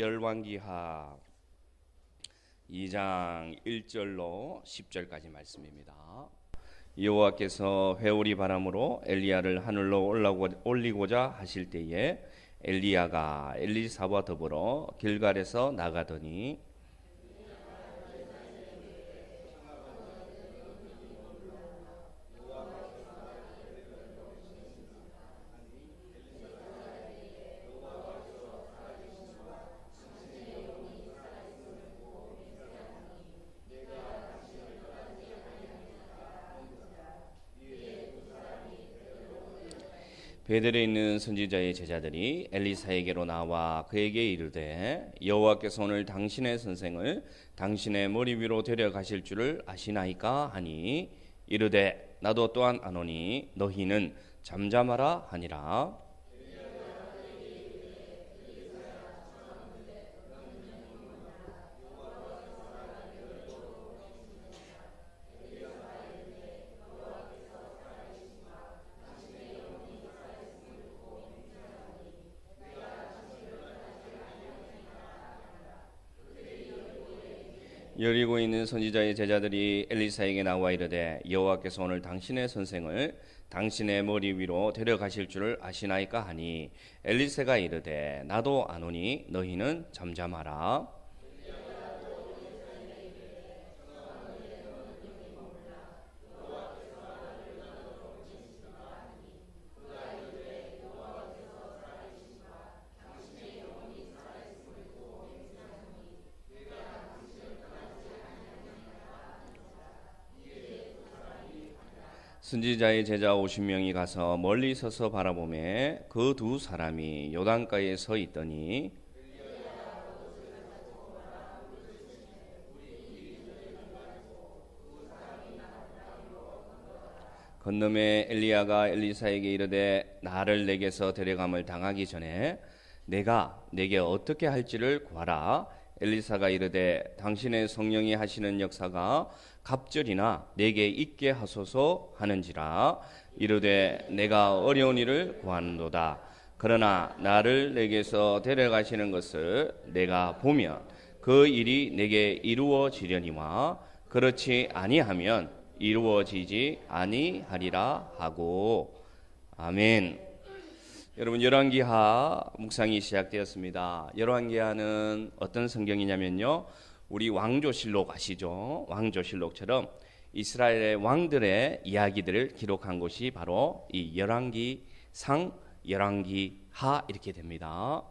열왕기하 2장 1절로 10절까지 말씀입니다. 여호와께서 회오리 바람으로 엘리야를 하늘로 올리고자 하실 때에 엘리야가 엘리사와 더불어 길갈에서 나가더니 베델에 있는 선지자의 제자들이 엘리사에게로 나와 그에게 이르되 여호와께서 오늘 당신의 선생을 당신의 머리 위로 데려가실 줄을 아시나이까 하니 이르되 나도 또한 아노니 너희는 잠잠하라 하니라. 여리고 있는 선지자의 제자들이 엘리사에게 나와 이르되 여호와께서 오늘 당신의 선생을 당신의 머리 위로 데려가실 줄을 아시나이까 하니 엘리사가 이르되 나도 아노니 너희는 잠잠하라. 선지자의 제자 50명이 가서 멀리 서서 바라보매 그 두 사람이 요단가에 서 있더니 건너매 엘리야가 엘리사에게 이르되 나를 내게서 데려감을 당하기 전에 내가 내게 어떻게 할지를 구하라. 엘리사가 이르되 당신의 성령이 하시는 역사가 갑절이나 내게 있게 하소서 하는지라. 이르되 내가 어려운 일을 구하는도다. 그러나 나를 내게서 데려가시는 것을 내가 보면 그 일이 내게 이루어지려니와 그렇지 아니하면 이루어지지 아니하리라 하고. 아멘. 여러분, 열왕기하 묵상이 시작되었습니다. 열왕기하는 어떤 성경이냐면요, 우리 왕조실록 아시죠? 왕조실록처럼 이스라엘의 왕들의 이야기들을 기록한 곳이 바로 이 열왕기상, 열왕기하 이렇게 됩니다.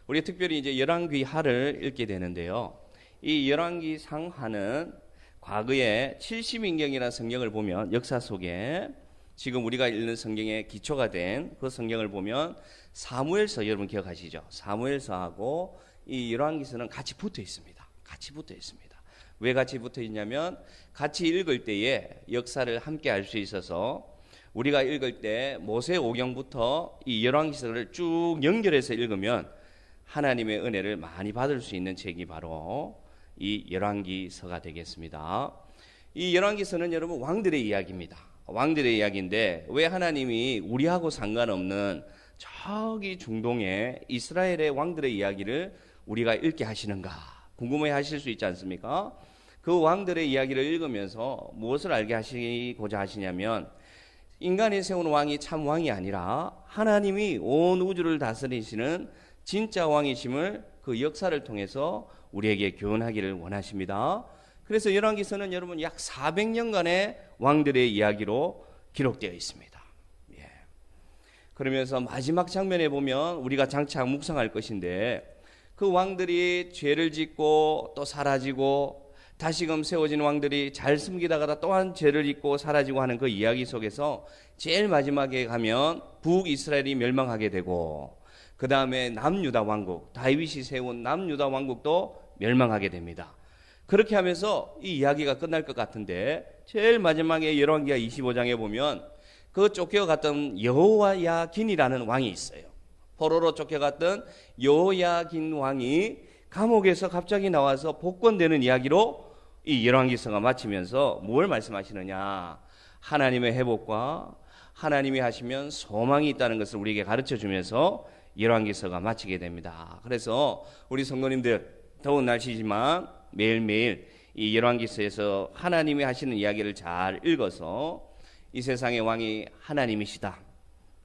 우리 특별히 이제 열왕기하를 읽게 되는데요, 이 열왕기상하는 과거에 70인경이라는 성경을 보면 역사 속에 지금 우리가 읽는 성경의 기초가 된 그 성경을 보면 사무엘서, 여러분 기억하시죠? 사무엘서하고 이 열왕기서는 같이 붙어 있습니다. 같이 붙어 있습니다. 왜 같이 붙어 있냐면 같이 읽을 때에 역사를 함께 알 수 있어서 우리가 읽을 때 모세오경부터 이 열왕기서를 쭉 연결해서 읽으면 하나님의 은혜를 많이 받을 수 있는 책이 바로 이 열왕기서가 되겠습니다. 이 열왕기서는 여러분 왕들의 이야기입니다. 왕들의 이야기인데 왜 하나님이 우리하고 상관없는 저기 중동의 이스라엘의 왕들의 이야기를 우리가 읽게 하시는가 궁금해 하실 수 있지 않습니까? 그 왕들의 이야기를 읽으면서 무엇을 알게 하시고자 하시냐면 인간이 세운 왕이 참 왕이 아니라 하나님이 온 우주를 다스리시는 진짜 왕이심을 그 역사를 통해서 우리에게 교훈하기를 원하십니다. 그래서 열왕기서는 여러분 약 400년간의 왕들의 이야기로 기록되어 있습니다. 예. 그러면서 마지막 장면에 보면 우리가 장차 묵상할 것인데 그 왕들이 죄를 짓고 또 사라지고 다시금 세워진 왕들이 잘 숨기다가 또한 죄를 짓고 사라지고 하는 그 이야기 속에서 제일 마지막에 가면 북이스라엘이 멸망하게 되고 그 다음에 남유다 왕국, 다윗이 세운 남유다 왕국도 멸망하게 됩니다. 그렇게 하면서 이 이야기가 끝날 것 같은데 제일 마지막에 열왕기하 25장에 보면 그 쫓겨갔던 여호야긴이라는 왕이 있어요. 포로로 쫓겨갔던 여호야긴 왕이 감옥에서 갑자기 나와서 복권되는 이야기로 이 열왕기서가 마치면서 뭘 말씀하시느냐, 하나님의 회복과 하나님이 하시면 소망이 있다는 것을 우리에게 가르쳐 주면서 열왕기서가 마치게 됩니다. 그래서 우리 성도님들 더운 날씨지만 매일매일 이 열왕기서에서 하나님이 하시는 이야기를 잘 읽어서 이 세상의 왕이 하나님이시다.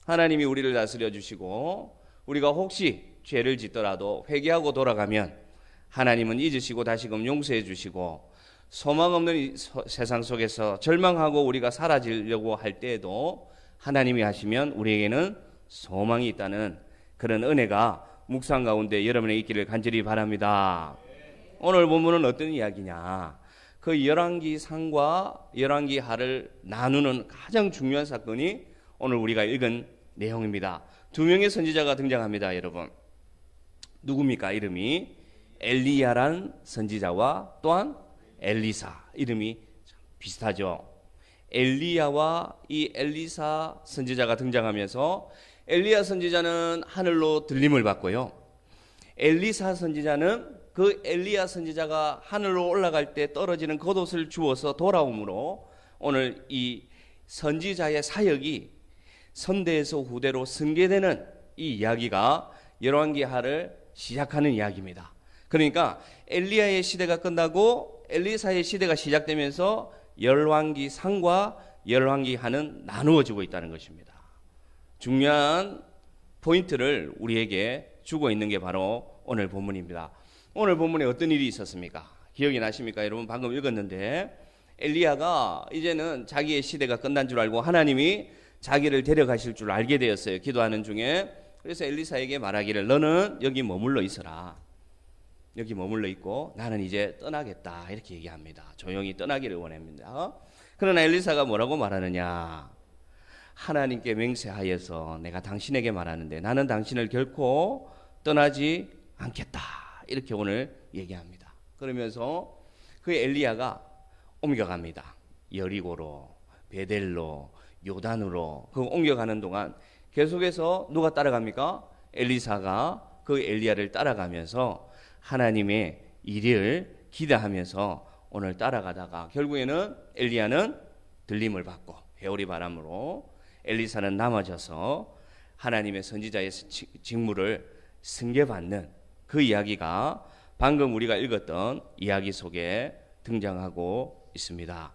하나님이 우리를 다스려 주시고 우리가 혹시 죄를 짓더라도 회개하고 돌아가면 하나님은 잊으시고 다시금 용서해 주시고 소망 없는 이 세상 속에서 절망하고 우리가 사라지려고 할 때에도 하나님이 하시면 우리에게는 소망이 있다는 그런 은혜가 묵상 가운데 여러분의 있기를 간절히 바랍니다. 오늘 본문은 어떤 이야기냐? 그 열왕기상과 열왕기하를 나누는 가장 중요한 사건이 오늘 우리가 읽은 내용입니다. 두 명의 선지자가 등장합니다, 여러분. 누굽니까? 이름이 엘리야란 선지자와 또한 엘리사, 이름이 비슷하죠. 엘리야와 이 엘리사 선지자가 등장하면서 엘리야 선지자는 하늘로 들림을 받고요. 엘리사 선지자는 그 엘리야 선지자가 하늘로 올라갈 때 떨어지는 겉옷을 주워서 돌아오므로 오늘 이 선지자의 사역이 선대에서 후대로 승계되는 이 이야기가 열왕기하를 시작하는 이야기입니다. 그러니까 엘리야의 시대가 끝나고 엘리사의 시대가 시작되면서 열왕기상과 열왕기하는 나누어지고 있다는 것입니다. 중요한 포인트를 우리에게 주고 있는 게 바로 오늘 본문입니다. 오늘 본문에 어떤 일이 있었습니까? 기억이 나십니까? 여러분 방금 읽었는데 엘리야가 이제는 자기의 시대가 끝난 줄 알고 하나님이 자기를 데려가실 줄 알게 되었어요. 기도하는 중에. 그래서 엘리사에게 말하기를 너는 여기 머물러 있어라. 여기 머물러 있고 나는 이제 떠나겠다. 이렇게 얘기합니다. 조용히 떠나기를 원합니다. 그러나 엘리사가 뭐라고 말하느냐? 하나님께 맹세하여서 내가 당신에게 말하는데 나는 당신을 결코 떠나지 않겠다. 이렇게 오늘 얘기합니다. 그러면서 그 엘리야가 옮겨갑니다. 여리고로, 베델로, 요단으로 그 옮겨가는 동안 계속해서 누가 따라갑니까? 엘리사가 그 엘리야를 따라가면서 하나님의 일을 기대하면서 오늘 따라가다가 결국에는 엘리야는 들림을 받고 회오리 바람으로 엘리사는 남아져서 하나님의 선지자의 직무를 승계받는 그 이야기가 방금 우리가 읽었던 이야기 속에 등장하고 있습니다.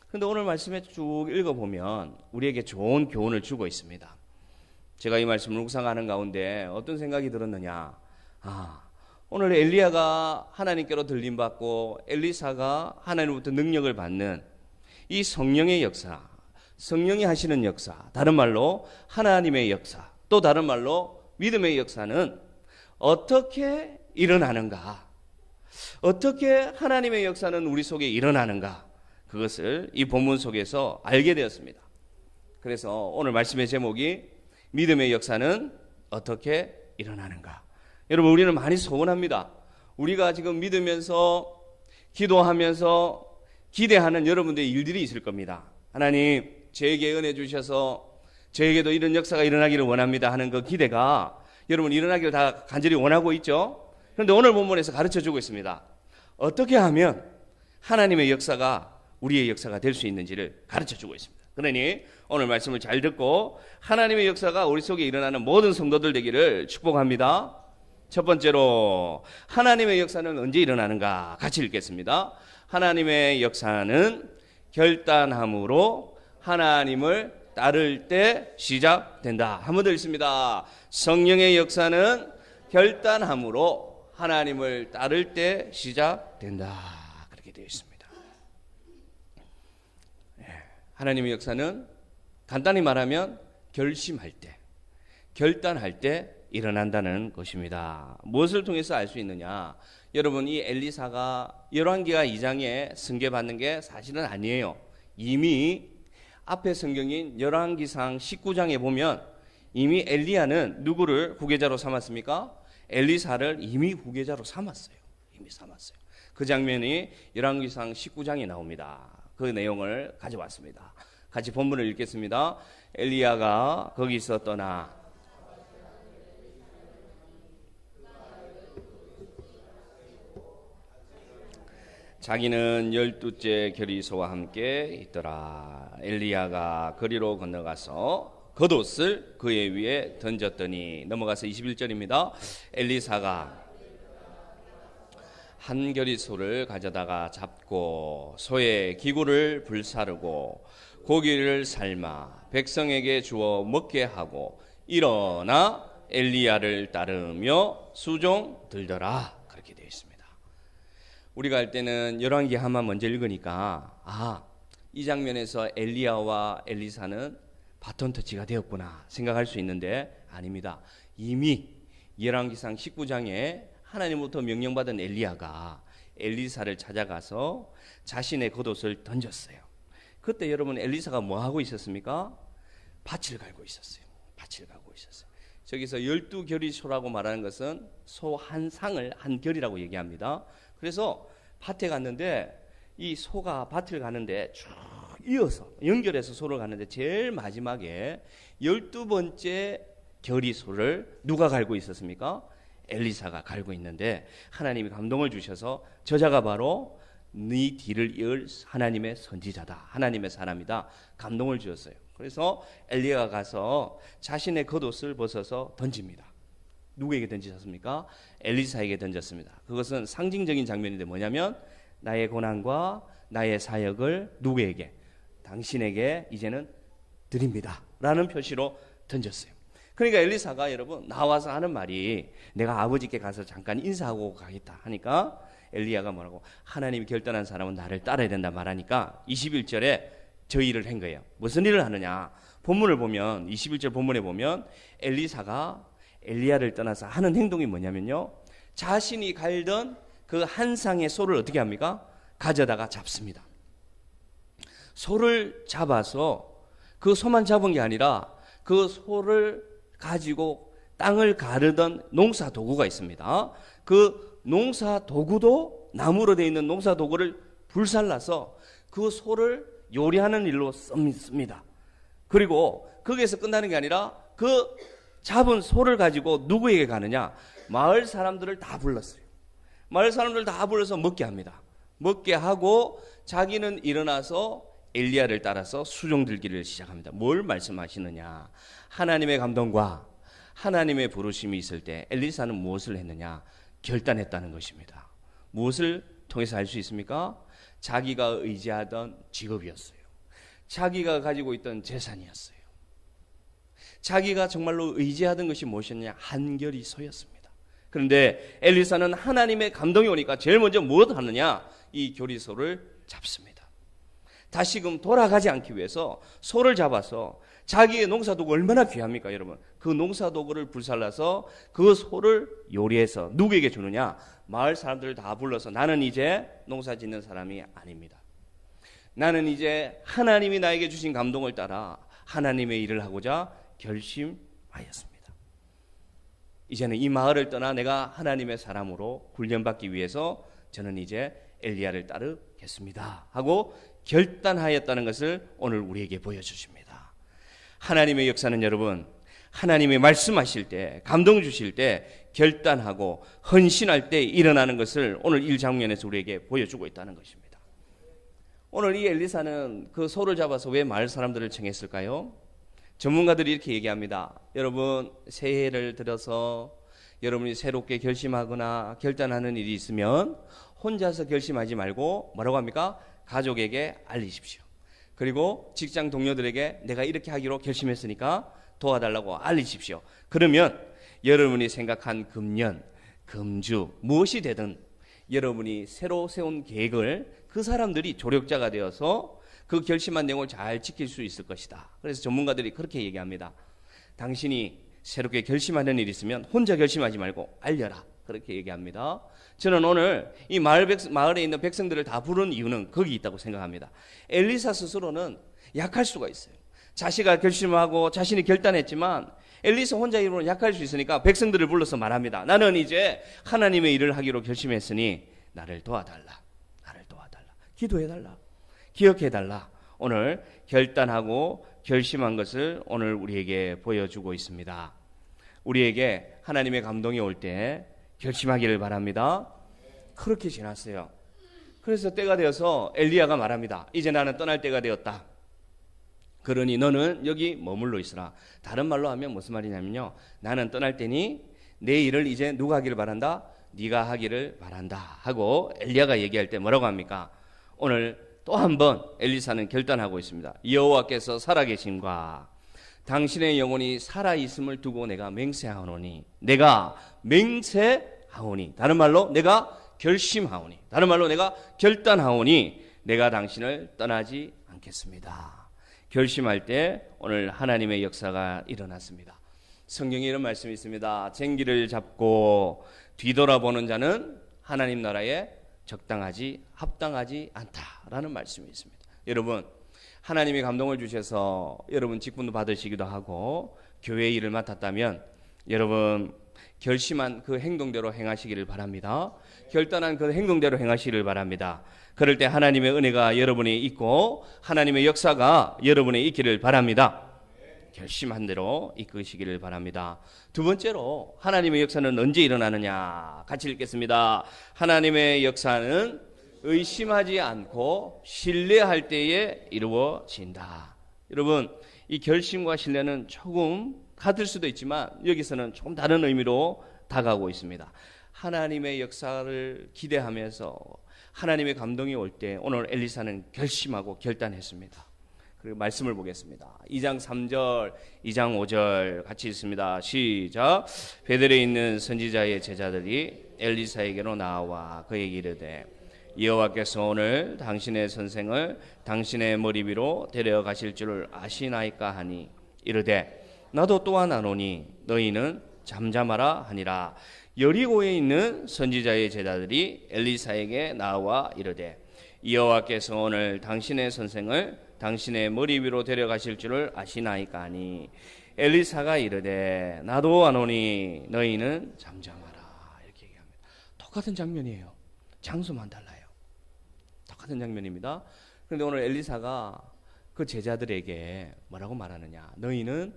그런데 오늘 말씀에 쭉 읽어보면 우리에게 좋은 교훈을 주고 있습니다. 제가 이 말씀을 묵상하는 가운데 어떤 생각이 들었느냐? 오늘 엘리야가 하나님께로 들림받고 엘리사가 하나님으로부터 능력을 받는 이 성령의 역사, 성령이 하시는 역사, 다른 말로 하나님의 역사, 또 다른 말로 믿음의 역사는 어떻게 일어나는가? 어떻게 하나님의 역사는 우리 속에 일어나는가? 그것을 이 본문 속에서 알게 되었습니다. 그래서 오늘 말씀의 제목이 믿음의 역사는 어떻게 일어나는가? 여러분 우리는 많이 소원합니다. 우리가 지금 믿으면서 기도하면서 기대하는 여러분들의 일들이 있을 겁니다. 하나님 저에게 은혜 주셔서 저에게도 이런 역사가 일어나기를 원합니다 하는 그 기대가 여러분 일어나기를 다 간절히 원하고 있죠. 그런데 오늘 본문에서 가르쳐주고 있습니다. 어떻게 하면 하나님의 역사가 우리의 역사가 될 수 있는지를 가르쳐주고 있습니다. 그러니 오늘 말씀을 잘 듣고 하나님의 역사가 우리 속에 일어나는 모든 성도들 되기를 축복합니다. 첫 번째로 하나님의 역사는 언제 일어나는가 같이 읽겠습니다. 하나님의 역사는 결단함으로 하나님을 따를 때 시작된다. 한 번 더 읽습니다. 성령의 역사는 결단함으로 하나님을 따를 때 시작된다. 그렇게 되어 있습니다. 하나님의 역사는 간단히 말하면 결심할 때, 결단할 때 일어난다는 것입니다. 무엇을 통해서 알 수 있느냐? 여러분 이 엘리사가 열왕기하 2장에 승계받는 게 사실은 아니에요. 이미 앞에 성경인 열왕기상 19장에 보면 이미 엘리야는 누구를 후계자로 삼았습니까? 엘리사를 이미 후계자로 삼았어요. 이미 삼았어요. 그 장면이 열왕기상 19장에 나옵니다. 그 내용을 가져왔습니다. 같이 본문을 읽겠습니다. 엘리야가 거기서 떠나 자기는 12째 결의소와 함께 있더라. 엘리야가 거리로 건너가서 겉옷을 그의 위에 던졌더니, 넘어가서 21절입니다. 엘리사가 한 겨리 소를 가져다가 잡고 소의 기구를 불사르고 고기를 삶아 백성에게 주어 먹게 하고 일어나 엘리야를 따르며 수종 들더라. 그렇게 되어 있습니다. 우리가 할 때는 열왕기 하만 먼저 읽으니까 이 장면에서 엘리야와 엘리사는 바톤 터치가 되었구나 생각할 수 있는데 아닙니다. 이미 열왕기상 19장에 하나님부터 명령받은 엘리야가 엘리사를 찾아가서 자신의 겉옷을 던졌어요. 그때 여러분 엘리사가 뭐 하고 있었습니까? 밭을 갈고 있었어요. 밭을 갈고 있었어요. 저기서 12겨리 소라고 말하는 것은 소 한 상을 한 겨리라고 얘기합니다. 그래서 밭에 갔는데 이 소가 밭을 가는데 쭉 이어서 연결해서 소를 가는데 제일 마지막에 12번째 겨리 소를 누가 갈고 있었습니까? 엘리사가 갈고 있는데 하나님이 감동을 주셔서 저자가 바로 네 뒤를 이을 하나님의 선지자다, 하나님의 사람이다, 감동을 주었어요. 그래서 엘리야가 가서 자신의 겉옷을 벗어서 던집니다. 누구에게 던지셨습니까? 엘리사에게 던졌습니다. 그것은 상징적인 장면인데 뭐냐면 나의 고난과 나의 사역을 누구에게? 당신에게 이제는 드립니다 라는 표시로 던졌어요. 그러니까 엘리사가 여러분 나와서 하는 말이 내가 아버지께 가서 잠깐 인사하고 가겠다 하니까 엘리야가 뭐라고? 하나님이 결단한 사람은 나를 따라야 된다 말하니까 21절에 저 일을 한 거예요. 무슨 일을 하느냐? 본문을 보면 21절 본문에 보면 엘리사가 엘리야를 떠나서 하는 행동이 뭐냐면요, 자신이 갈던 그 한 상의 소를 어떻게 합니까? 가져다가 잡습니다. 소를 잡아서 그 소만 잡은 게 아니라 그 소를 가지고 땅을 가르던 농사 도구가 있습니다. 그 농사 도구도 나무로 되어 있는 농사 도구를 불살라서 그 소를 요리하는 일로 씁니다. 그리고 거기에서 끝나는 게 아니라 그 잡은 소를 가지고 누구에게 가느냐? 마을 사람들을 다 불렀어요. 마을 사람들 다 불러서 먹게 합니다. 먹게 하고 자기는 일어나서 엘리야를 따라서 수종 들기를 시작합니다. 뭘 말씀하시느냐? 하나님의 감동과 하나님의 부르심이 있을 때 엘리사는 무엇을 했느냐? 결단했다는 것입니다. 무엇을 통해서 알 수 있습니까? 자기가 의지하던 직업이었어요. 자기가 가지고 있던 재산이었어요. 자기가 정말로 의지하던 것이 무엇이었느냐? 한결이 소였습니다. 그런데 엘리사는 하나님의 감동이 오니까 제일 먼저 무엇을 하느냐? 이 교리소를 잡습니다. 다시금 돌아가지 않기 위해서 소를 잡아서 자기의 농사도구 얼마나 귀합니까 여러분? 그 농사도구를 불살라서 그 소를 요리해서 누구에게 주느냐? 마을 사람들을 다 불러서 나는 이제 농사 짓는 사람이 아닙니다. 나는 이제 하나님이 나에게 주신 감동을 따라 하나님의 일을 하고자 결심하였습니다. 이제는 이 마을을 떠나 내가 하나님의 사람으로 훈련받기 위해서 저는 이제 엘리야를 따르겠습니다 하고 결단하였다는 것을 오늘 우리에게 보여주십니다. 하나님의 역사는 여러분, 하나님이 말씀하실 때, 감동 주실 때 결단하고 헌신할 때 일어나는 것을 오늘 1장면에서 우리에게 보여주고 있다는 것입니다. 오늘 이 엘리사는 그 소를 잡아서 왜 마을 사람들을 청했을까요? 전문가들이 이렇게 얘기합니다. 여러분, 새해를 들어서 여러분이 새롭게 결심하거나 결단하는 일이 있으면 혼자서 결심하지 말고 뭐라고 합니까? 가족에게 알리십시오. 그리고 직장 동료들에게 내가 이렇게 하기로 결심했으니까 도와달라고 알리십시오. 그러면 여러분이 생각한 금년, 금주 무엇이 되든 여러분이 새로 세운 계획을 그 사람들이 조력자가 되어서 그 결심한 내용을 잘 지킬 수 있을 것이다. 그래서 전문가들이 그렇게 얘기합니다. 당신이 새롭게 결심하는 일이 있으면 혼자 결심하지 말고 알려라. 그렇게 얘기합니다. 저는 오늘 이 마을에 있는 백성들을 다 부른 이유는 거기 있다고 생각합니다. 엘리사 스스로는 약할 수가 있어요. 자신가 결심하고 자신이 결단했지만 엘리사 혼자 이루는 약할 수 있으니까 백성들을 불러서 말합니다. 나는 이제 하나님의 일을 하기로 결심했으니 나를 도와달라. 나를 도와달라. 기도해달라. 기억해달라. 오늘 결단하고 결심한 것을 오늘 우리에게 보여주고 있습니다. 우리에게 하나님의 감동이 올 때 결심하기를 바랍니다. 그렇게 지났어요. 그래서 때가 되어서 엘리야가 말합니다. 이제 나는 떠날 때가 되었다. 그러니 너는 여기 머물러 있으라. 다른 말로 하면 무슨 말이냐면요, 나는 떠날 테니 내 일을 이제 누가 하기를 바란다? 네가 하기를 바란다 하고 엘리야가 얘기할 때 뭐라고 합니까? 오늘 또 한 번 엘리사는 결단하고 있습니다. 여호와께서 살아계심과 당신의 영혼이 살아있음을 두고 내가 맹세하오니, 내가 맹세하오니, 다른 말로 내가 결심하오니, 다른 말로 내가 결단하오니 내가 당신을 떠나지 않겠습니다. 결심할 때 오늘 하나님의 역사가 일어났습니다. 성경에 이런 말씀이 있습니다. 쟁기를 잡고 뒤돌아보는 자는 하나님 나라에 적당하지 합당하지 않다라는 말씀이 있습니다. 여러분, 하나님이 감동을 주셔서 여러분 직분도 받으시기도 하고 교회 일을 맡았다면 여러분 결심한 그 행동대로 행하시기를 바랍니다. 결단한 그 행동대로 행하시기를 바랍니다. 그럴 때 하나님의 은혜가 여러분이 있고 하나님의 역사가 여러분이 있기를 바랍니다. 결심한 대로 이끄시기를 바랍니다. 두 번째로 하나님의 역사는 언제 일어나느냐, 같이 읽겠습니다. 하나님의 역사는 의심하지 않고 신뢰할 때에 이루어진다. 여러분, 이 결심과 신뢰는 조금 같을 수도 있지만 여기서는 조금 다른 의미로 다가오고 있습니다. 하나님의 역사를 기대하면서 하나님의 감동이 올 때 오늘 엘리사는 결심하고 결단했습니다. 그리고 말씀을 보겠습니다. 2장 3절, 2장 5절 같이 있습니다. 시작. 베델에 있는 선지자의 제자들이 엘리사에게로 나와 그에게 이르되 여호와께서 오늘 당신의 선생을 당신의 머리 위로 데려가실 줄을 아시나이까 하니 이르되 나도 또한 아노니 너희는 잠잠하라 하니라. 여리고에 있는 선지자의 제자들이 엘리사에게 나와 이르되 여호와께서 오늘 당신의 선생을 당신의 머리 위로 데려가실 줄을 아시나이까 하니 엘리사가 이르되 나도 아노니 너희는 잠잠하라. 이렇게 얘기합니다. 똑같은 장면이에요. 장소만 달라요. 똑같은 장면입니다. 그런데 오늘 엘리사가 그 제자들에게 뭐라고 말하느냐, 너희는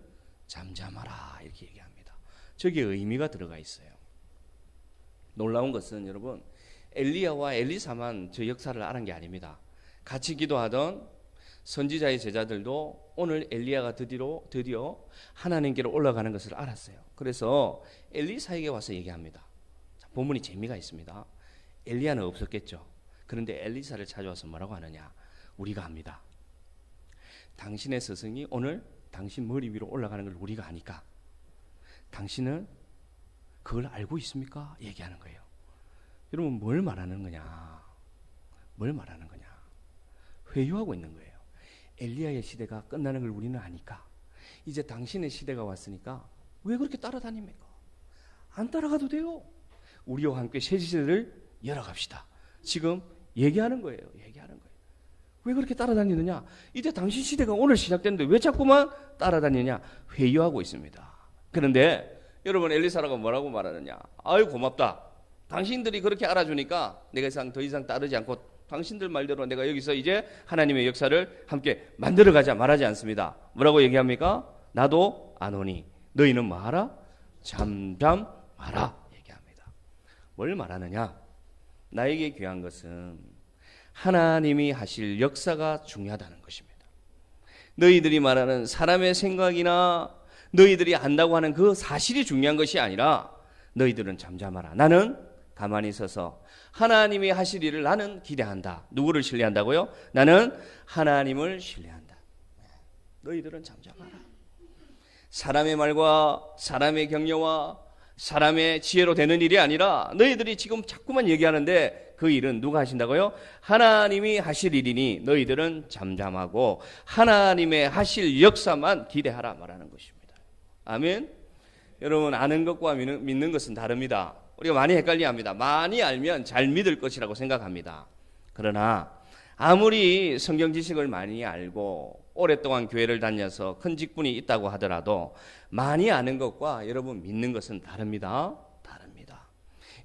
잠잠하라 이렇게 얘기합니다. 저기에 의미가 들어가 있어요. 놀라운 것은 여러분, 엘리야와 엘리사만 저 역사를 알은 게 아닙니다. 같이 기도하던 선지자의 제자들도 오늘 엘리야가 드디어 하나님께로 올라가는 것을 알았어요. 그래서 엘리사에게 와서 얘기합니다. 본문이 재미가 있습니다. 엘리야는 없었겠죠. 그런데 엘리사를 찾아와서 뭐라고 하느냐, 우리가 압니다. 당신의 스승이 오늘 당신 머리 위로 올라가는 걸 우리가 아니까 당신은 그걸 알고 있습니까? 얘기하는 거예요. 여러분, 뭘 말하는 거냐? 뭘 말하는 거냐? 회유하고 있는 거예요. 엘리야의 시대가 끝나는 걸 우리는 아니까 이제 당신의 시대가 왔으니까 왜 그렇게 따라다닙니까? 안 따라가도 돼요. 우리와 함께 새 시대를 열어갑시다. 지금 얘기하는 거예요. 얘기하는 거예요. 왜 그렇게 따라다니느냐? 이제 당신 시대가 오늘 시작됐는데 왜 자꾸만 따라다니냐? 회유하고 있습니다. 그런데 여러분, 엘리사라가 뭐라고 말하느냐? 아유, 고맙다. 당신들이 그렇게 알아주니까 내가 더 이상 따르지 않고 당신들 말대로 내가 여기서 이제 하나님의 역사를 함께 만들어가자 말하지 않습니다. 뭐라고 얘기합니까? 나도 아노니 너희는 뭐하라? 잠잠하라 얘기합니다. 뭘 말하느냐? 나에게 귀한 것은 하나님이 하실 역사가 중요하다는 것입니다. 너희들이 말하는 사람의 생각이나 너희들이 안다고 하는 그 사실이 중요한 것이 아니라 너희들은 잠잠하라. 나는 가만히 서서 하나님이 하실 일을 나는 기대한다. 누구를 신뢰한다고요? 나는 하나님을 신뢰한다. 너희들은 잠잠하라. 사람의 말과 사람의 격려와 사람의 지혜로 되는 일이 아니라 너희들이 지금 자꾸만 얘기하는데 그 일은 누가 하신다고요? 하나님이 하실 일이니 너희들은 잠잠하고 하나님의 하실 역사만 기대하라 말하는 것입니다. 아멘. 여러분, 아는 것과 믿는 것은 다릅니다. 우리가 많이 헷갈려합니다. 많이 알면 잘 믿을 것이라고 생각합니다. 그러나 아무리 성경 지식을 많이 알고 오랫동안 교회를 다녀서 큰 직분이 있다고 하더라도 많이 아는 것과 여러분 믿는 것은 다릅니다. 다릅니다.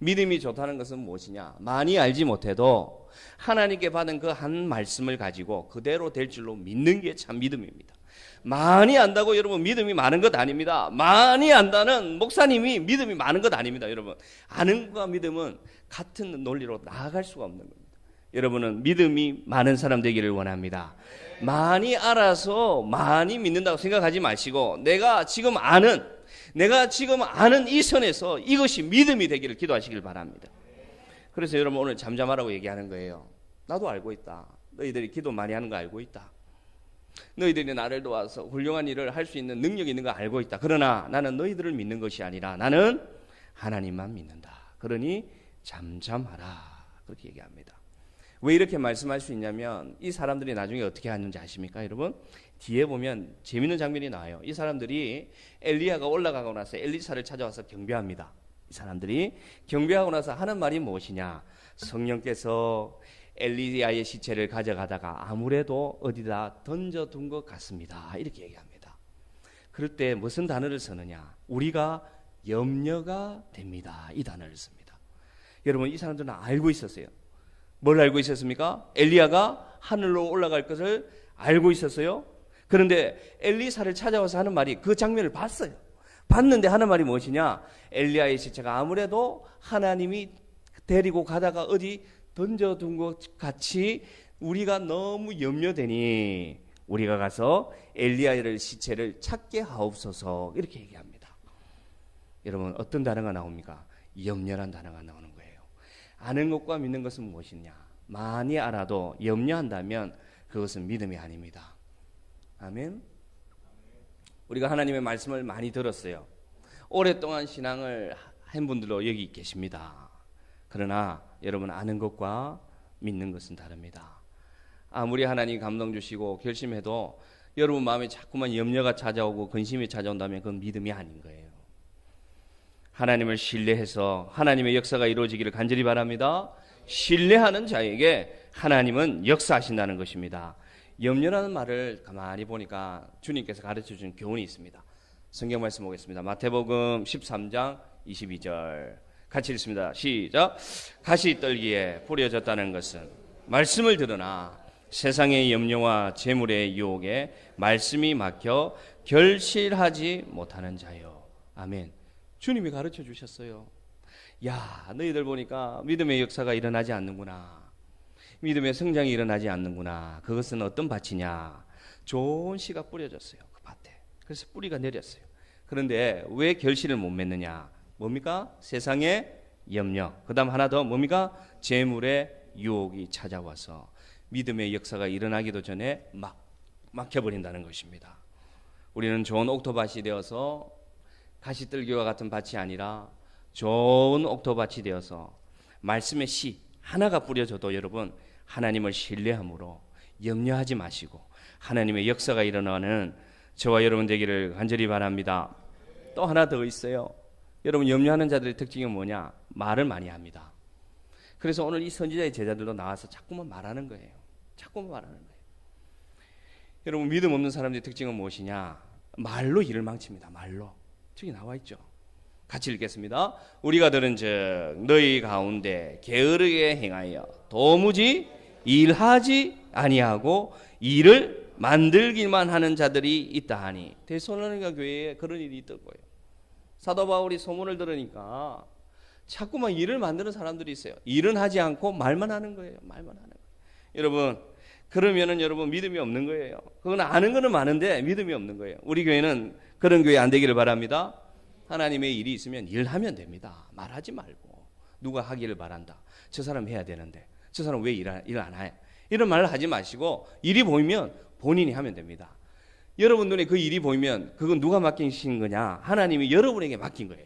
믿음이 좋다는 것은 무엇이냐? 많이 알지 못해도 하나님께 받은 그 한 말씀을 가지고 그대로 될 줄로 믿는 게 참 믿음입니다. 많이 안다고 여러분 믿음이 많은 것 아닙니다. 많이 안다는 목사님이 믿음이 많은 것 아닙니다. 여러분, 아는 것과 믿음은 같은 논리로 나아갈 수가 없는 겁니다. 여러분은 믿음이 많은 사람 되기를 원합니다. 많이 알아서 많이 믿는다고 생각하지 마시고 내가 지금 아는 이 선에서 이것이 믿음이 되기를 기도하시길 바랍니다. 그래서 여러분 오늘 잠잠하라고 얘기하는 거예요. 나도 알고 있다. 너희들이 기도 많이 하는 거 알고 있다. 너희들이 나를 도와서 훌륭한 일을 할 수 있는 능력이 있는 거 알고 있다. 그러나 나는 너희들을 믿는 것이 아니라 나는 하나님만 믿는다. 그러니 잠잠하라. 그렇게 얘기합니다. 왜 이렇게 말씀할 수 있냐면 이 사람들이 나중에 어떻게 하는지 아십니까 여러분? 뒤에 보면 재밌는 장면이 나와요. 이 사람들이 엘리야가 올라가고 나서 엘리사를 찾아와서 경배합니다. 이 사람들이 경배하고 나서 하는 말이 무엇이냐? 성령께서 엘리야의 시체를 가져가다가 아무래도 어디다 던져둔 것 같습니다. 이렇게 얘기합니다. 그럴 때 무슨 단어를 쓰느냐? 우리가 염려가 됩니다. 이 단어를 씁니다. 여러분 이 사람들은 알고 있었어요. 뭘 알고 있었습니까? 엘리야가 하늘로 올라갈 것을 알고 있었어요. 그런데 엘리사를 찾아와서 하는 말이 그 장면을 봤어요. 봤는데 하는 말이 무엇이냐? 엘리야의 시체가 아무래도 하나님이 데리고 가다가 어디 던져둔 것 같이 우리가 너무 염려되니 우리가 가서 엘리야의 시체를 찾게 하옵소서 이렇게 얘기합니다. 여러분 어떤 단어가 나옵니까? 염려란 단어가 나오는 거예요. 아는 것과 믿는 것은 무엇이냐? 많이 알아도 염려한다면 그것은 믿음이 아닙니다. 아멘. 우리가 하나님의 말씀을 많이 들었어요. 오랫동안 신앙을 한 분들도 여기 계십니다. 그러나 여러분 아는 것과 믿는 것은 다릅니다. 아무리 하나님 감동 주시고 결심해도 여러분 마음에 자꾸만 염려가 찾아오고 근심이 찾아온다면 그건 믿음이 아닌 거예요. 하나님을 신뢰해서 하나님의 역사가 이루어지기를 간절히 바랍니다. 신뢰하는 자에게 하나님은 역사하신다는 것입니다. 염려라는 말을 가만히 보니까 주님께서 가르쳐준 교훈이 있습니다. 성경 말씀 보겠습니다. 마태복음 13장 22절 같이 읽습니다. 시작. 가시떨기에 뿌려졌다는 것은 말씀을 들으나 세상의 염려와 재물의 유혹에 말씀이 막혀 결실하지 못하는 자요. 아멘. 주님이 가르쳐 주셨어요. 야, 너희들 보니까 믿음의 역사가 일어나지 않는구나. 믿음의 성장이 일어나지 않는구나. 그것은 어떤 밭이냐? 좋은 씨가 뿌려졌어요. 그 밭에. 그래서 뿌리가 내렸어요. 그런데 왜 결실을 못 맺느냐? 뭡니까? 세상의 염려. 그 다음 하나 더 뭡니까? 재물의 유혹이 찾아와서 믿음의 역사가 일어나기도 전에 막혀버린다는 것입니다. 우리는 좋은 옥토밭이 되어서 가시떨기와 같은 밭이 아니라 좋은 옥토밭이 되어서 말씀의 씨 하나가 뿌려져도 여러분 하나님을 신뢰함으로 염려하지 마시고 하나님의 역사가 일어나는 저와 여러분 되기를 간절히 바랍니다. 또 하나 더 있어요. 여러분 염려하는 자들의 특징이 뭐냐? 말을 많이 합니다. 그래서 오늘 이 선지자의 제자들도 나와서 자꾸만 말하는 거예요. 자꾸만 말하는 거예요. 여러분 믿음 없는 사람들의 특징은 무엇이냐? 말로 일을 망칩니다. 말로. 저기 나와 있죠. 같이 읽겠습니다. 우리가 들은즉 너희 가운데 게으르게 행하여 도무지 일하지 아니하고 일을 만들기만 하는 자들이 있다 하니 데살로니가 교회에 그런 일이 있던 거예요. 사도 바울이 소문을 들으니까 자꾸만 일을 만드는 사람들이 있어요. 일은 하지 않고 말만 하는 거예요. 말만 하는 거예요. 여러분 그러면은 여러분 믿음이 없는 거예요. 그건 아는 거는 많은데 믿음이 없는 거예요. 우리 교회는 그런 교회 안 되기를 바랍니다. 하나님의 일이 있으면 일하면 됩니다. 말하지 말고 누가 하기를 바란다. 저 사람 해야 되는데 저 사람 왜 일 안 해? 이런 말을 하지 마시고 일이 보이면 본인이 하면 됩니다. 여러분 눈에 그 일이 보이면 그건 누가 맡기신 거냐? 하나님이 여러분에게 맡긴 거예요.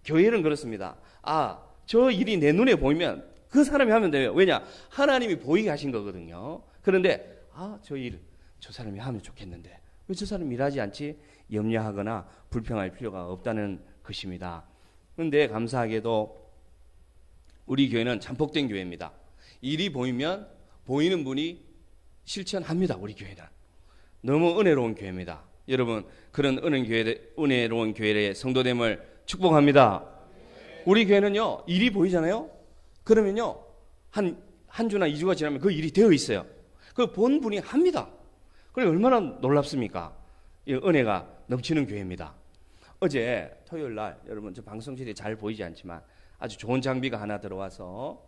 교회는 그렇습니다. 아, 저 일이 내 눈에 보이면 그 사람이 하면 돼요. 왜냐? 하나님이 보이게 하신 거거든요. 그런데 저 사람이 하면 좋겠는데 왜 저 사람이 일하지 않지? 염려하거나 불평할 필요가 없다는 것입니다. 그런데 감사하게도 우리 교회는 참복된 교회입니다. 일이 보이면 보이는 분이 실천합니다. 우리 교회는 너무 은혜로운 교회입니다. 여러분 그런 은혜로운 교회의 성도됨을 축복합니다. 우리 교회는요 일이 보이잖아요. 그러면요 한 주나 2주가 지나면 그 일이 되어 있어요. 그 본 분이 합니다. 그래 얼마나 놀랍습니까? 이 은혜가 넘치는 교회입니다. 어제 토요일 날 여러분 저 방송실이 잘 보이지 않지만 아주 좋은 장비가 하나 들어와서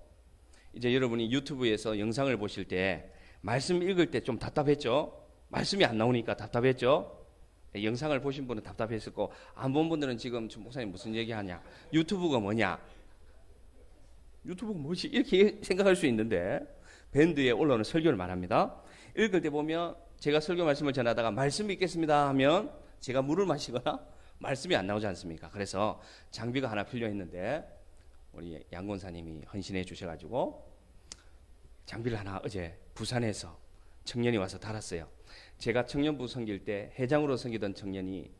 이제 여러분이 유튜브에서 영상을 보실 때 말씀 읽을 때 좀 답답했죠? 말씀이 안 나오니까 답답했죠? 영상을 보신 분은 답답했을 거고 안 본 분들은 지금 목사님 무슨 얘기하냐? 유튜브가 뭐냐? 유튜브가 뭐지? 이렇게 생각할 수 있는데 밴드에 올라오는 설교를 말합니다. 읽을 때 보면 제가 설교 말씀을 전하다가 말씀 읽겠습니다 하면 제가 물을 마시거나 말씀이 안 나오지 않습니까? 그래서 장비가 하나 필요했는데 우리 양 권사님이 헌신해 주셔가지고 장비를 하나 어제 부산에서 청년이 와서 달았어요. 제가 청년부 섬길 때 회장으로 섬기던 청년이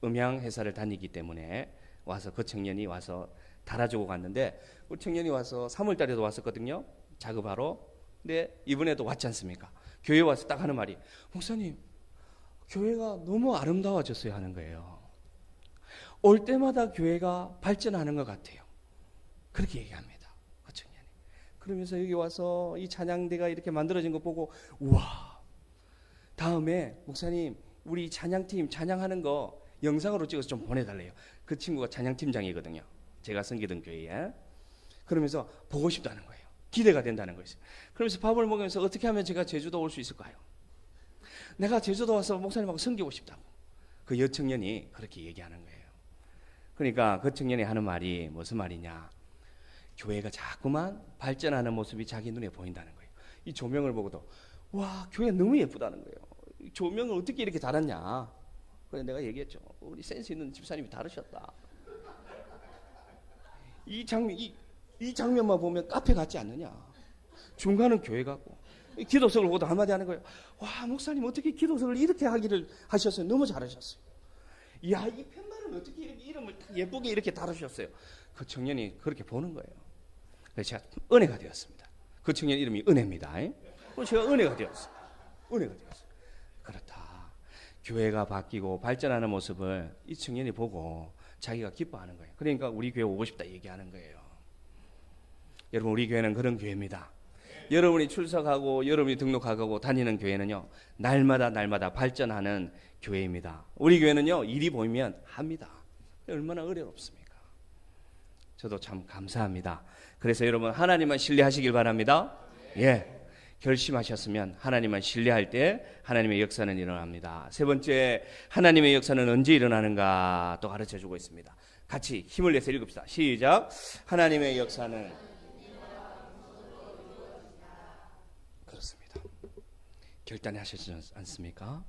음향 회사를 다니기 때문에 와서 그 청년이 와서 달아주고 갔는데 우리 청년이 와서 3월 달에도 왔었거든요. 작업하러. 근데 이번에도 왔지 않습니까? 교회 와서 딱 하는 말이 목사님 교회가 너무 아름다워졌어요 하는 거예요. 올 때마다 교회가 발전하는 것 같아요. 그렇게 얘기합니다. 그 청년이. 그러면서 여기 와서 이 찬양대가 이렇게 만들어진 거 보고 우와 다음에 목사님 우리 찬양팀 찬양하는 거 영상으로 찍어서 좀 보내달래요. 그 친구가 찬양팀장이거든요. 제가 섬기던 교회에. 그러면서 보고 싶다는 거예요. 기대가 된다는 거예요. 그러면서 밥을 먹으면서 어떻게 하면 제가 제주도 올 수 있을까요? 내가 제주도 와서 목사님하고 섬기고 싶다고. 그 여청년이 그렇게 얘기하는 거예요. 그러니까 그 청년이 하는 말이 무슨 말이냐. 교회가 자꾸만 발전하는 모습이 자기 눈에 보인다는 거예요. 이 조명을 보고도 와 교회 너무 예쁘다는 거예요. 조명을 어떻게 이렇게 달았냐. 그래서 내가 얘기했죠. 우리 센스 있는 집사님이 다르셨다. 이 장면만 보면 카페 같지 않느냐. 중간은 교회 같고 기도석을 보고도 한마디 하는 거예요. 와 목사님 어떻게 기도석을 이렇게 하기를 하셨어요. 너무 잘하셨어요. 이야 이 팻말은 어떻게 이렇게 이름을 예쁘게 이렇게 다루셨어요. 그 청년이 그렇게 보는 거예요. 그래서 제가 은혜가 되었습니다. 그 청년 이름이 은혜입니다. 그래서 제가 은혜가 되었어요. 은혜가 되었어요. 그렇다. 교회가 바뀌고 발전하는 모습을 이 청년이 보고 자기가 기뻐하는 거예요. 그러니까 우리 교회 오고 싶다 얘기하는 거예요. 여러분 우리 교회는 그런 교회입니다. 여러분이 출석하고 여러분이 등록하고 다니는 교회는요 날마다 발전하는 교회입니다. 우리 교회는요 일이 보이면 합니다. 얼마나 어렵습니까? 저도 참 감사합니다. 그래서 여러분 하나님만 신뢰하시길 바랍니다. 예, 결심하셨으면 하나님만 신뢰할 때 하나님의 역사는 일어납니다. 세 번째 하나님의 역사는 언제 일어나는가 또 가르쳐주고 있습니다. 같이 힘을 내서 읽읍시다. 시작. 하나님의 역사는 그렇습니다. 결단하셨지 않습니까?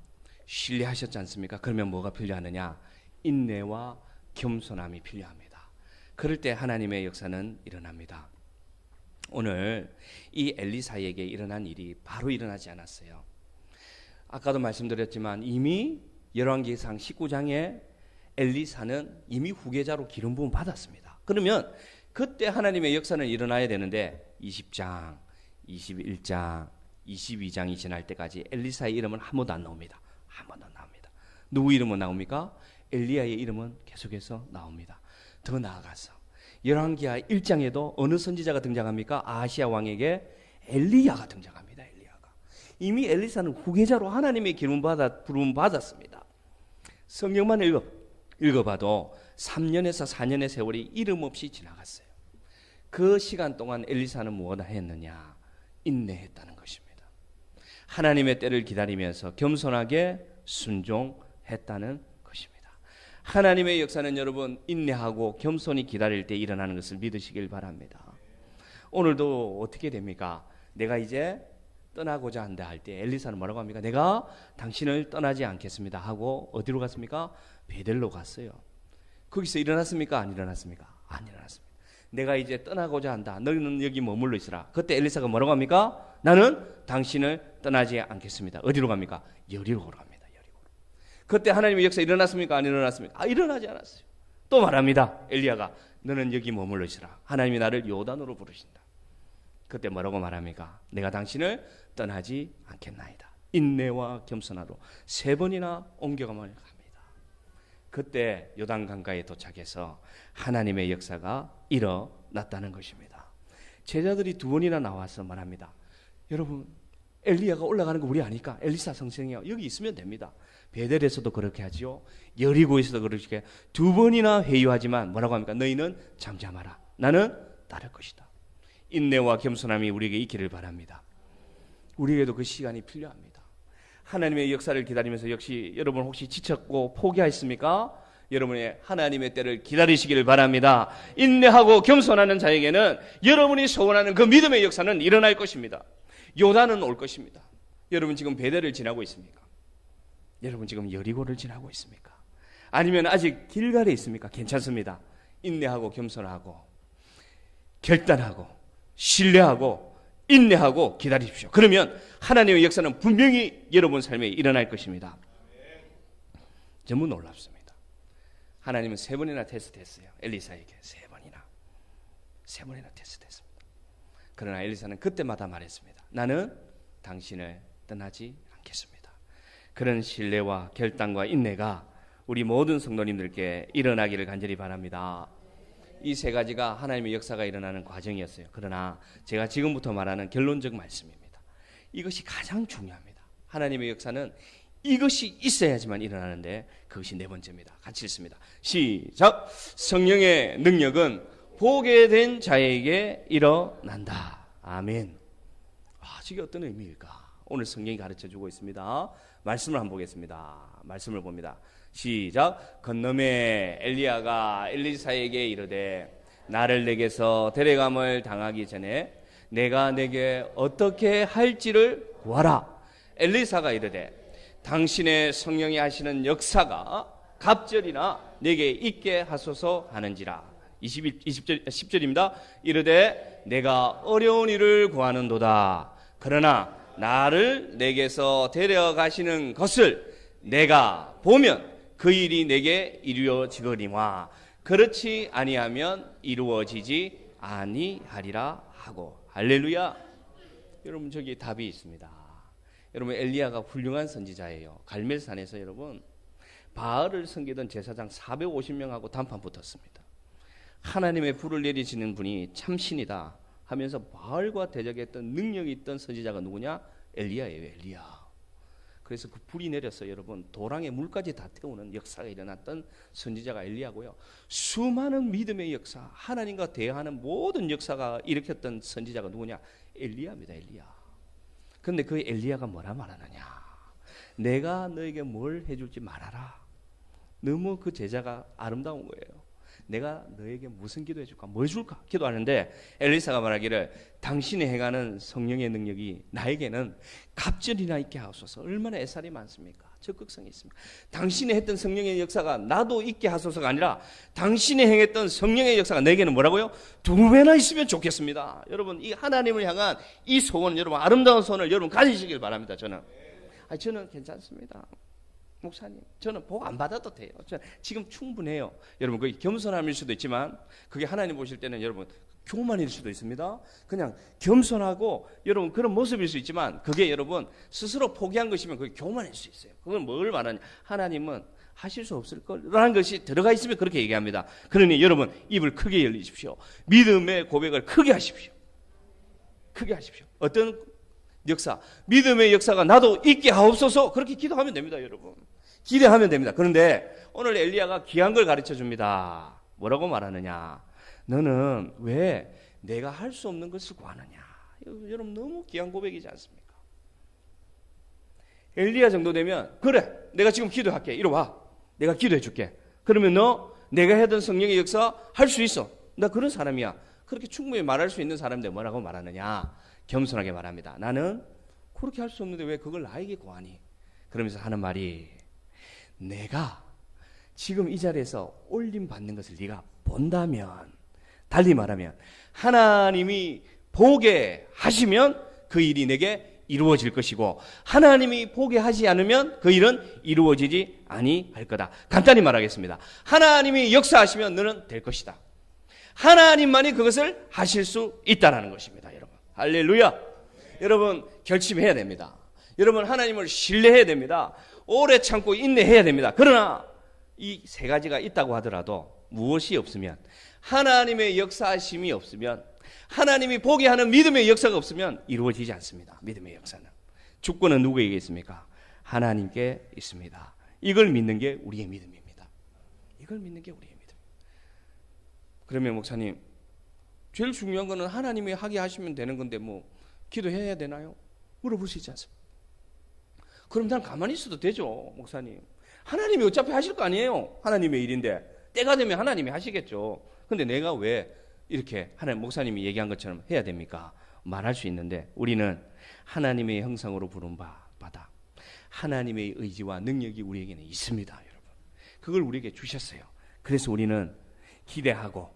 신뢰하셨지 않습니까? 그러면 뭐가 필요하느냐? 인내와 겸손함이 필요합니다. 그럴 때 하나님의 역사는 일어납니다. 오늘 이 엘리사에게 일어난 일이 바로 일어나지 않았어요. 아까도 말씀드렸지만 이미 열왕기상 19장에 엘리사는 이미 후계자로 기름 부음 받았습니다. 그러면 그때 하나님의 역사는 일어나야 되는데 20장, 21장, 22장이 지날 때까지 엘리사의 이름은 한 번도 안 나옵니다. 한 번도 안 나옵니다. 누구 이름은 나옵니까? 엘리야의 이름은 계속해서 나옵니다. 더 나아가서 열왕기하 1장에도 어느 선지자가 등장합니까? 아하시야 왕에게 엘리야가 등장합니다. 엘리야가. 이미 엘리사는 후계자로 하나님의 부름 받았습니다. 성경만 읽어봐도 3년에서 4년의 세월이 이름 없이 지나갔어요. 그 시간 동안 엘리사는 무엇을 했느냐? 인내했다는 것입니다. 하나님의 때를 기다리면서 겸손하게 순종했다는 하나님의 역사는 여러분 인내하고 겸손히 기다릴 때 일어나는 것을 믿으시길 바랍니다. 오늘도 어떻게 됩니까? 내가 이제 떠나고자 한다 할 때 엘리사는 뭐라고 합니까? 내가 당신을 떠나지 않겠습니다 하고 어디로 갔습니까? 베델로 갔어요. 거기서 일어났습니까? 안 일어났습니까? 안 일어났습니다. 내가 이제 떠나고자 한다. 너는 여기 머물러 있으라. 그때 엘리사가 뭐라고 합니까? 나는 당신을 떠나지 않겠습니다. 어디로 갑니까? 여리고로 갑니다. 그때 하나님의 역사 일어났습니까? 안 일어났습니까? 일어나지 않았어요. 또 말합니다. 엘리야가 너는 여기 머물러 있으라. 하나님이 나를 요단으로 부르신다. 그때 뭐라고 말합니까? 내가 당신을 떠나지 않겠나이다. 인내와 겸손하로 3번이나 옮겨가면 갑니다. 그때 요단 강가에 도착해서 하나님의 역사가 일어났다는 것입니다. 제자들이 2번이나 나와서 말합니다. 여러분 엘리야가 올라가는 거 우리 아니까 엘리사 성생이요. 여기 있으면 됩니다. 베델에서도 그렇게 하지요. 여리고에서도 그렇게 2번이나 회유하지만 뭐라고 합니까? 너희는 잠잠하라. 나는 따를 것이다. 인내와 겸손함이 우리에게 있기를 바랍니다. 우리에게도 그 시간이 필요합니다. 하나님의 역사를 기다리면서 역시 여러분 혹시 지쳤고 포기하셨습니까? 여러분의 하나님의 때를 기다리시기를 바랍니다. 인내하고 겸손하는 자에게는 여러분이 소원하는 그 믿음의 역사는 일어날 것입니다. 요단은 올 것입니다. 여러분 지금 베델을 지나고 있습니까? 여러분 지금 여리고를 지나고 있습니까? 아니면 아직 길갈에 있습니까? 괜찮습니다. 인내하고 겸손하고 결단하고 신뢰하고 인내하고 기다리십시오. 그러면 하나님의 역사는 분명히 여러분 삶에 일어날 것입니다. 전부 놀랍습니다. 하나님은 3번이나 테스트했어요. 엘리사에게 3번이나 테스트했습니다. 그러나 엘리사는 그때마다 말했습니다. 나는 당신을 떠나지 않겠습니다. 그런 신뢰와 결단과 인내가 우리 모든 성도님들께 일어나기를 간절히 바랍니다. 이 3가지가 하나님의 역사가 일어나는 과정이었어요. 그러나 제가 지금부터 말하는 결론적 말씀입니다. 이것이 가장 중요합니다. 하나님의 역사는 이것이 있어야지만 일어나는데 그것이 4번째입니다. 같이 읽습니다. 시작. 성령의 능력은 보게 된 자에게 일어난다. 아멘. 이게 어떤 의미일까? 오늘 성경이 가르쳐주고 있습니다. 말씀을 한번 보겠습니다. 말씀을 봅니다. 시작. 건너매 엘리야가 엘리사에게 이르되 나를 내게서 데려감을 당하기 전에 내가 내게 어떻게 할지를 구하라. 엘리사가 이르되 당신의 성령이 하시는 역사가 갑절이나 내게 있게 하소서 하는지라. 10절입니다. 이르되 내가 어려운 일을 구하는도다. 그러나 나를 내게서 데려가시는 것을 내가 보면 그 일이 내게 이루어지거니와 그렇지 아니하면 이루어지지 아니하리라 하고. 할렐루야. 여러분 저기 답이 있습니다. 여러분 엘리야가 훌륭한 선지자예요. 갈멜산에서 여러분 바알을 섬기던 제사장 450명하고 단판 붙었습니다. 하나님의 불을 내리시는 분이 참신이다 하면서 바알과 대적했던 능력이 있던 선지자가 누구냐? 엘리야예요. 엘리야. 그래서 그 불이 내려서 여러분 도랑에 물까지 다 태우는 역사가 일어났던 선지자가 엘리야고요. 수많은 믿음의 역사, 하나님과 대화하는 모든 역사가 일으켰던 선지자가 누구냐? 엘리야입니다. 엘리야. 근데 그 엘리야가 뭐라 말하느냐? 내가 너에게 뭘 해줄지 말아라. 너무 그 제자가 아름다운 거예요. 내가 너에게 무슨 기도해 줄까? 뭐 해줄까? 기도하는데 엘리사가 말하기를 당신이 행하는 성령의 능력이 나에게는 갑절이나 있게 하소서. 얼마나 애살이 많습니까? 적극성이 있습니다. 당신이 했던 성령의 역사가 나도 있게 하소서가 아니라 당신이 행했던 성령의 역사가 내게는 뭐라고요? 2배나 있으면 좋겠습니다. 여러분 이 하나님을 향한 이 소원, 여러분 아름다운 소원을 여러분 가지시길 바랍니다. 저는 괜찮습니다. 목사님, 저는 복 안 받아도 돼요. 저는 지금 충분해요. 여러분, 그게 겸손함일 수도 있지만 그게 하나님 보실 때는 여러분 교만일 수도 있습니다. 그냥 겸손하고 여러분 그런 모습일 수 있지만 그게 여러분 스스로 포기한 것이면 그게 교만일 수 있어요. 그건 뭘 말하냐? 하나님은 하실 수 없을 거라는 것이 들어가 있으면 그렇게 얘기합니다. 그러니 여러분 입을 크게 열리십시오. 믿음의 고백을 크게 하십시오. 크게 하십시오. 어떤 역사, 믿음의 역사가 나도 있게 하옵소서. 그렇게 기도하면 됩니다. 여러분 기대하면 됩니다. 그런데 오늘 엘리야가 귀한 걸 가르쳐 줍니다. 뭐라고 말하느냐? 너는 왜 내가 할 수 없는 것을 구하느냐? 여러분 너무 귀한 고백이지 않습니까? 엘리야 정도 되면 그래 내가 지금 기도할게. 이리 와. 내가 기도해 줄게. 그러면 너 내가 하던 성령의 역사 할 수 있어. 나 그런 사람이야. 그렇게 충분히 말할 수 있는 사람인데 뭐라고 말하느냐? 겸손하게 말합니다. 나는 그렇게 할 수 없는데 왜 그걸 나에게 구하니? 그러면서 하는 말이 내가 지금 이 자리에서 올림 받는 것을 네가 본다면, 달리 말하면 하나님이 보게 하시면 그 일이 내게 이루어질 것이고 하나님이 보게 하지 않으면 그 일은 이루어지지 아니할 거다. 간단히 말하겠습니다. 하나님이 역사하시면 너는 될 것이다. 하나님만이 그것을 하실 수 있다는 것입니다. 여러분 할렐루야. 여러분 결심해야 됩니다. 여러분 하나님을 신뢰해야 됩니다. 오래 참고 인내해야 됩니다. 그러나 이 3가지가 있다고 하더라도 무엇이 없으면, 하나님의 역사하심이 없으면, 하나님이 보게 하는 믿음의 역사가 없으면 이루어지지 않습니다. 믿음의 역사는. 주권은 누구에게 있습니까? 하나님께 있습니다. 이걸 믿는 게 우리의 믿음입니다. 이걸 믿는 게 우리의 믿음. 그러면 목사님 제일 중요한 거는 하나님이 하게 하시면 되는 건데 뭐 기도해야 되나요? 물어볼 수 있지 않습니까? 그럼 난 가만히 있어도 되죠, 목사님. 하나님이 어차피 하실 거 아니에요. 하나님의 일인데 때가 되면 하나님이 하시겠죠. 근데 내가 왜 이렇게 하나님 목사님이 얘기한 것처럼 해야 됩니까? 말할 수 있는데 우리는 하나님의 형상으로 부름받아 하나님의 의지와 능력이 우리에게는 있습니다, 여러분. 그걸 우리에게 주셨어요. 그래서 우리는 기대하고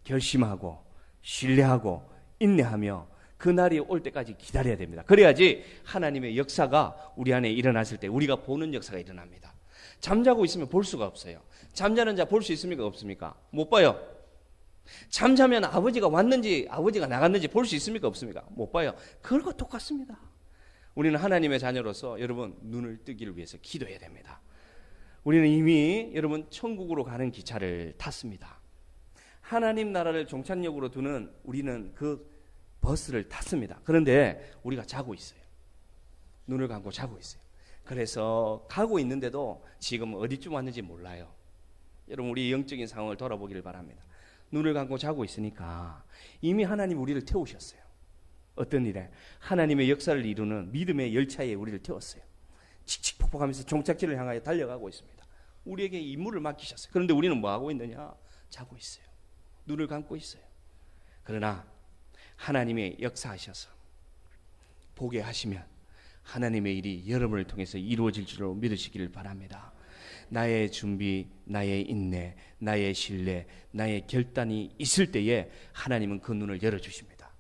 결심하고 신뢰하고 인내하며 그날이 올 때까지 기다려야 됩니다. 그래야지 하나님의 역사가 우리 안에 일어났을 때 우리가 보는 역사가 일어납니다. 잠자고 있으면 볼 수가 없어요. 잠자는 자 볼 수 있습니까? 없습니까? 못 봐요. 잠자면 아버지가 왔는지 아버지가 나갔는지 볼 수 있습니까? 없습니까? 못 봐요. 그것과 똑같습니다. 우리는 하나님의 자녀로서 여러분 눈을 뜨기를 위해서 기도해야 됩니다. 우리는 이미 여러분 천국으로 가는 기차를 탔습니다. 하나님 나라를 종착역으로 두는 우리는 그 버스를 탔습니다. 그런데 우리가 자고 있어요. 눈을 감고 자고 있어요. 그래서 가고 있는데도 지금 어디쯤 왔는지 몰라요. 여러분 우리 영적인 상황을 돌아보기를 바랍니다. 눈을 감고 자고 있으니까 이미 하나님 우리를 태우셨어요. 어떤 일에? 하나님의 역사를 이루는 믿음의 열차에 우리를 태웠어요. 칙칙폭폭하면서 종착지를 향하여 달려가고 있습니다. 우리에게 임무를 맡기셨어요. 그런데 우리는 뭐 하고 있느냐? 자고 있어요. 눈을 감고 있어요. 그러나 하나님의 역사하셔서 보게 하시면 하나님의 일이 여러분을 통해서 이루어질 줄로 믿으시기를 바랍니다. 나의 준비, 나의 인내, 나의 신뢰, 나의 결단이 있을 때에 하나님은 그 눈을 열어주십니다.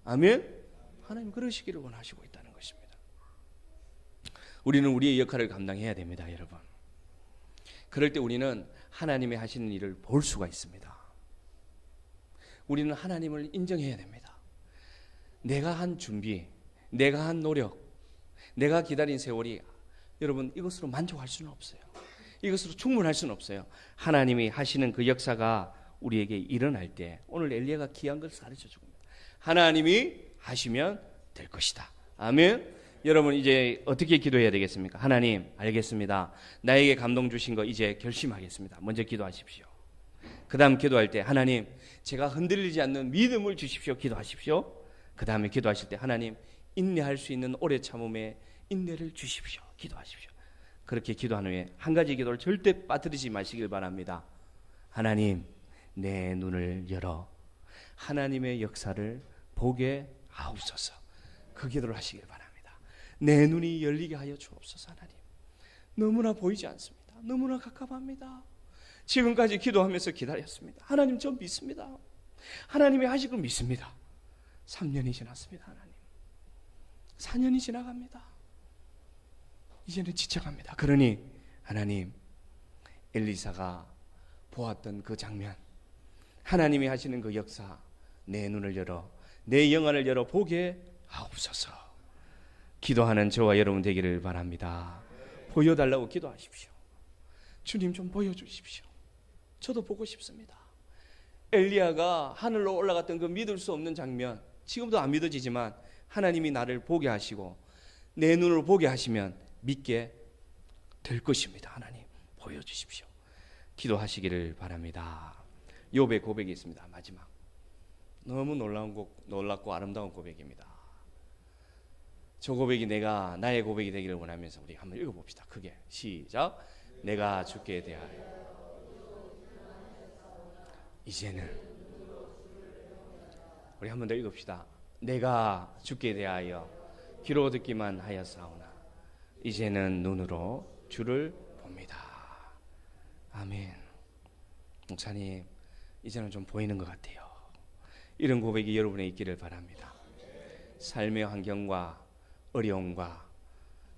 아멘? 하나님 그러시기를 원하시고 있다는 것입니다. 우리는 우리의 역할을 감당해야 됩니다, 여러분. 그럴 때 우리는 하나님이 하시는 일을 볼 수가 있습니다. 우리는 하나님을 인정해야 됩니다. 내가 한 준비, 내가 한 노력, 내가 기다린 세월이 여러분 이것으로 만족할 수는 없어요. 이것으로 충분할 수는 없어요. 하나님이 하시는 그 역사가 우리에게 일어날 때 오늘 엘리야가 귀한 것을 가르쳐 줍니다. 하나님이 하시면 될 것이다. 아멘. 여러분 이제 어떻게 기도해야 되겠습니까? 하나님 알겠습니다. 나에게 감동 주신 거 이제 결심하겠습니다. 먼저 기도하십시오. 그 다음 기도할 때 하나님 제가 흔들리지 않는 믿음을 주십시오. 기도하십시오. 그 다음에 기도하실 때 하나님 인내할 수 있는 오래 참음에 인내를 주십시오. 기도하십시오. 그렇게 기도한 후에 한 가지 기도를 절대 빠뜨리지 마시길 바랍니다. 하나님 내 눈을 열어 하나님의 역사를 보게 하옵소서. 그 기도를 하시길 바랍니다. 내 눈이 열리게 하여 주옵소서. 하나님 너무나 보이지 않습니다. 너무나 갑갑합니다. 지금까지 기도하면서 기다렸습니다. 하나님 저 믿습니다. 하나님이 하실 걸 믿습니다. 3년이 지났습니다. 하나님 4년이 지나갑니다. 이제는 지쳐갑니다. 그러니 하나님 엘리사가 보았던 그 장면, 하나님이 하시는 그 역사 내 눈을 열어 내 영안을 열어 보게 하옵소서. 기도하는 저와 여러분 되기를 바랍니다. 보여달라고 기도하십시오. 주님 좀 보여주십시오. 저도 보고 싶습니다. 엘리야가 하늘로 올라갔던 그 믿을 수 없는 장면, 지금도 안 믿어지지만 하나님이 나를 보게 하시고 내 눈으로 보게 하시면 믿게 될 것입니다. 하나님 보여주십시오. 기도하시기를 바랍니다. 욥의 고백이 있습니다. 마지막 너무 놀랍고 아름다운 고백입니다. 저 고백이 나의 고백이 되기를 원하면서 우리 한번 읽어봅시다. 크게 시작. 내가 주께 대하여 이제는 우리 한 번 더 읽읍시다. 내가 주께 대하여 귀로 듣기만 하였사오나 이제는 눈으로 주를 봅니다. 아멘. 목사님 이제는 좀 보이는 것 같아요. 이런 고백이 여러분에 있기를 바랍니다. 삶의 환경과 어려움과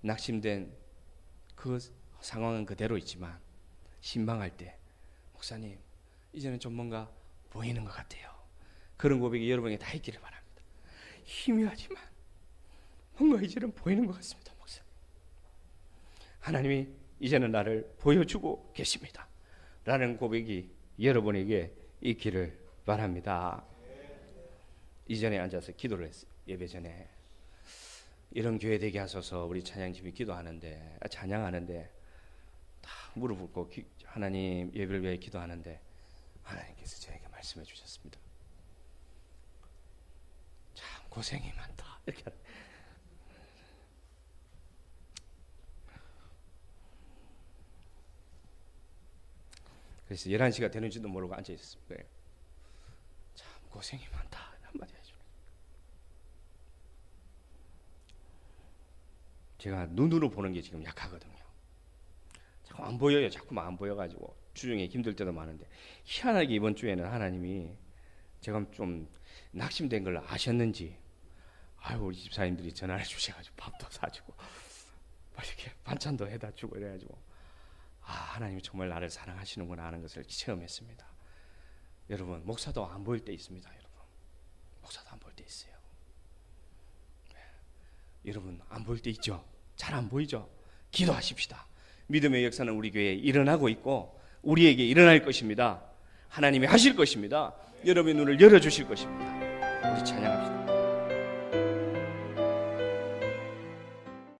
낙심된 그 상황은 그대로 있지만 신방할 때 목사님 이제는 좀 뭔가 보이는 것 같아요. 그런 고백이 여러분에게 다 있기를 바랍니다. 희미하지만 뭔가 이제는 보이는 것 같습니다. 목사님 하나님이 이제는 나를 보여주고 계십니다 라는 고백이 여러분에게 있기를 바랍니다. 이전에 앉아서 기도를 했어요. 예배 전에 이런 교회 되게 하소서. 우리 찬양팀이 찬양하는데 다 무릎 꿇고 하나님 예배를 위해 기도하는데 하나님께서 저에게 말씀해 주셨습니다. 고생이 많다. 이렇게. 그래서 11시가 되는지도 모르고 앉아 있었습니다. 참 고생이 많다 한마디 해줘. 제가 눈으로 보는 게 지금 약하거든요. 자꾸 안 보여요. 자꾸만 안 보여가지고 주중에 힘들 때도 많은데, 희한하게 이번 주에는 하나님이 제가 좀 낙심된 걸 아셨는지, 우리 집사님들이 전화를 주셔가지고 밥도 사주고 이렇게 반찬도 해다 주고 이래가지고, 하나님이 정말 나를 사랑하시는구나 하는 것을 체험했습니다. 여러분, 목사도 안 보일 때 있습니다. 여러분, 목사도 안 보일 때 있어요. 여러분, 안 보일 때 있죠? 잘 안 보이죠? 기도하십시다. 믿음의 역사는 우리 교회에 일어나고 있고 우리에게 일어날 것입니다. 하나님이 하실 것입니다. 여러분의 눈을 열어주실 것입니다. 우리 찬양합시다.